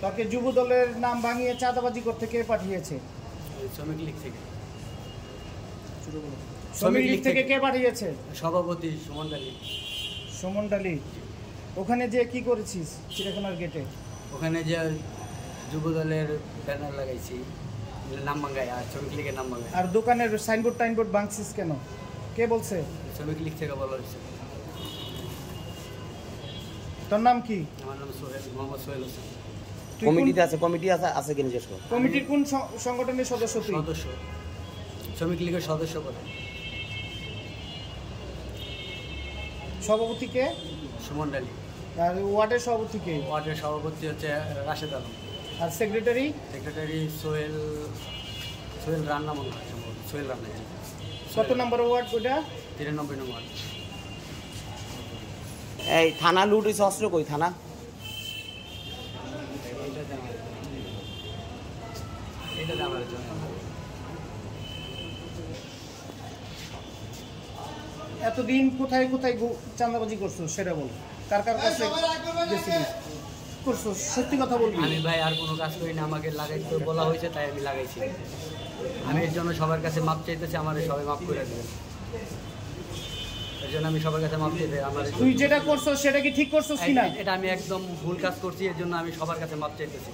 তোকে যুব দলের নাম ভাঙিয়ে চাঁদাবাজি করতে কে পাঠিয়েছে? শ্রমিক লীগ থেকে। শ্রমিক লীগ থেকে কে পাঠিয়েছে? সভাপতি সুমন ডালি। সুমন ডালি। ওখানে যে কি করেছিস চিড়িয়াখানার গেটে? ওখানে যে যুব দলের ব্যানার লাগাইছি, নাম ভাঙায়, আর শ্রমিক লীগের নাম ভাঙায়। আর দোকানের সাইনবোর্ড টাইনবোর্ড ভাঙছিস কেন? কে বলছে? শ্রমিক লীগ থেকে বলা হয়েছে। তোর নাম কি? আমার নাম সোহেল, মোহাম্মদ সোহেল হোসেন। কমিটিতে আছে, কমিটি আছে কি নিজস্ব? কমিটির কোন সংগঠনের সদস্য তুই? সদস্য, শ্রমিক লীগের সদস্য পদে। সভাপতি কে? সুমন ডালি। আর ওয়ার্ডের সভাপতি কে? ওয়ার্ডের সভাপতি হচ্ছে রাশেদ আলম। আর সেক্রেটারি? সেক্রেটারি সোহেল রান্না মনে হয়, সোহেল রান্না। কত নম্বর ওয়ার্ড ওটা? 93 নম্বর। এই থানা লুট হয়েছে, অস্ত্র কই থানা? এটা আমার জন্য। এতদিন কোথায় কোথায় চাঁদাবাজি করছো সেটা বল। কার কার কাছে গেছিলিস? করছো, সত্যি কথা বলবি। আমি ভাই আর কোনো কাজ করি না, আমাকে লাগাইতে বলা হয়েছে তাই আমি লাগাইছি। আমি এর জন্য সবার কাছে মাপ চাইতেছি, আমার সবাই মাপ করে দেবেন। এর জন্য আমি সবার কাছে মাপ চাইতে। আমার তুই যেটা করছো সেটা কি ঠিক করছো কিনা? এটা আমি একদম ভুল কাজ করছি, এর জন্য আমি সবার কাছে মাপ চাইতেছি।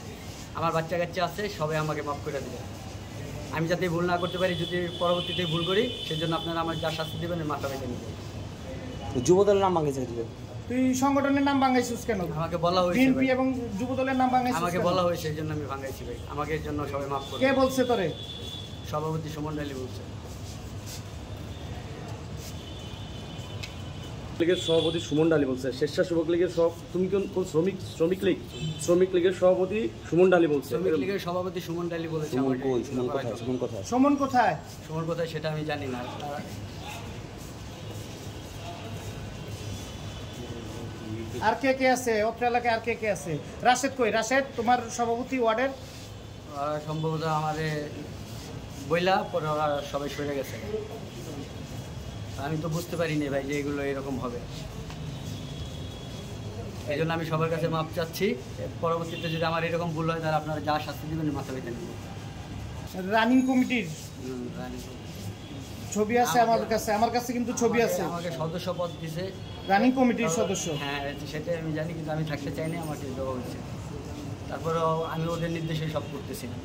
আমার বাচ্চা কাচ্চা আছে, সবাই আমাকে মাপ করে দেবে। আমি যাতে ভুল না করতে পারি, যদি পরবর্তীতে ভুল করি, সেজন্য আপনারা আমার যা শাস্তি দেবেন মাথা পেতে নেবেন। যুবদলের নাম ভাঙিয়েছে দিবে। তুই সংগঠনের নাম ভাঙাইছিস কেন? আমাকে বলা হয়েছে বিএনপি এবং যুব দলের নাম ভাঙাইছিস? আমাকে বলা হয়েছে, এই জন্য আমি ভাঙাইছি ভাই। আমাকে এর জন্য সবাই মাফ করবে। কে বলছে তোরে? সভাপতি সুমন ডালি বলছে। লীগের সভাপতি সুমন ডালি বলছে। স্বেচ্ছাসেবক লীগের তুমি কোন শ্রমিক লীগ? শ্রমিক লীগের সভাপতি সুমন ডালি বলছে। শ্রমিক লীগের সভাপতি সুমন ডালি বলেছে। সুমন কই? সুমন কোথায়? সুমন কোথায়? সুমন কোথায়? সুমন কোথায় সেটা আমি জানি না। আর কে কে আছে অত্র এলাকায়? আর কে কে আছে? রাশেদ কই? রাশেদ তোমার সভাপতি ওয়ার্ডের? সম্ভবত আমাদের বইলা পরে ওরা সবাই সরে গেছে। আমি তো বুঝতে পারিনি ভাই যে এগুলো এরকম হবে। এই জন্য আমি সবার কাছে মাপ চাচ্ছি। পরবর্তীতে যদি আমার এরকম ভুল হয় তাহলে আপনারা যা শাস্তি দেবেন মাথা পেতে নেবেন। রানিং কমিটির ছবি আছে আমার কাছে কিন্তু ছবি আছে। আমাকে সদস্য পদ দিছে, রানিং কমিটির সদস্য। হ্যাঁ সেটাই আমি জানি, কিন্তু আমি থাকতে চাইনি, আমাকে দেওয়া হয়েছে। তারপরেও আমি ওদের নির্দেশে সব করতেছি না।